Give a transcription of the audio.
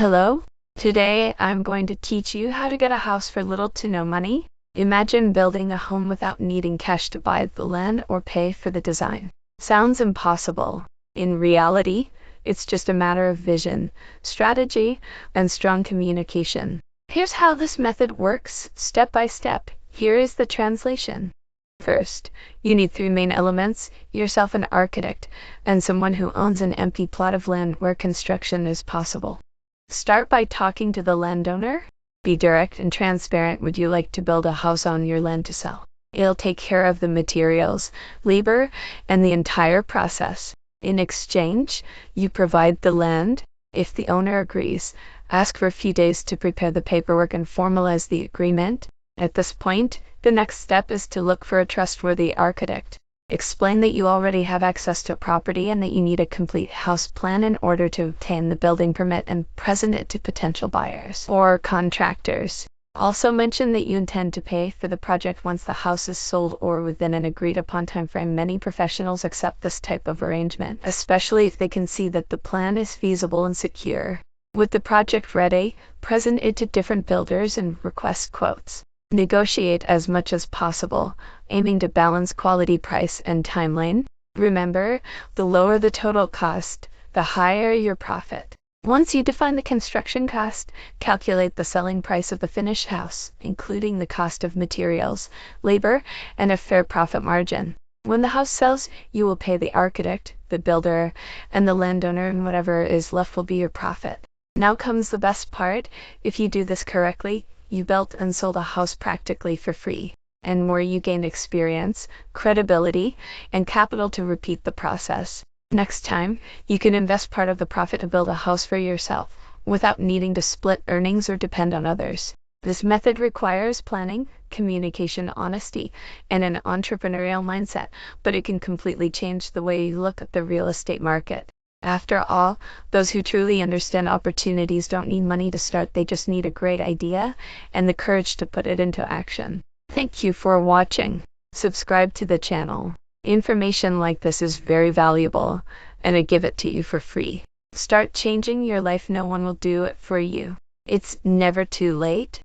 Hello, today I'm going to teach you how to get a house for little to no money. Imagine building a home without needing cash to buy the land or pay for the design. Sounds impossible. In reality, it's just a matter of vision, strategy, and strong communication. Here's how this method works, step by step. Here is the translation. First, you need three main elements: yourself, an architect, and someone who owns an empty plot of land where construction is possible. Start by talking to the landowner. Be direct and transparent. Would you like to build a house on your land to sell? It'll take care of the materials, labor, and the entire process. In exchange, you provide the land. If the owner agrees, ask for a few days to prepare the paperwork and formalize the agreement. At this point, the next step is to look for a trustworthy architect. Explain that you already have access to property and that you need a complete house plan in order to obtain the building permit and present it to potential buyers or contractors. Also mention that you intend to pay for the project once the house is sold or within an agreed upon time frame. Many professionals accept this type of arrangement, especially if they can see that the plan is feasible and secure. With the project ready, present it to different builders and request quotes. Negotiate as much as possible, aiming to balance quality, price, and timeline. Remember, the lower the total cost, the higher your profit. Once you define the construction cost, calculate the selling price of the finished house, including the cost of materials, labor, and a fair profit margin. When the house sells, you will pay the architect, the builder, and the landowner, and whatever is left will be your profit. Now comes the best part. If you do this correctly, you built and sold a house practically for free, and more, you gain experience, credibility, and capital to repeat the process. Next time, you can invest part of the profit to build a house for yourself, without needing to split earnings or depend on others. This method requires planning, communication, honesty, and an entrepreneurial mindset, but it can completely change the way you look at the real estate market. After all, those who truly understand opportunities don't need money to start, they just need a great idea and the courage to put it into action. Thank you for watching. Subscribe to the channel. Information like this is very valuable, and I give it to you for free. Start changing your life. No one will do it for you. It's never too late.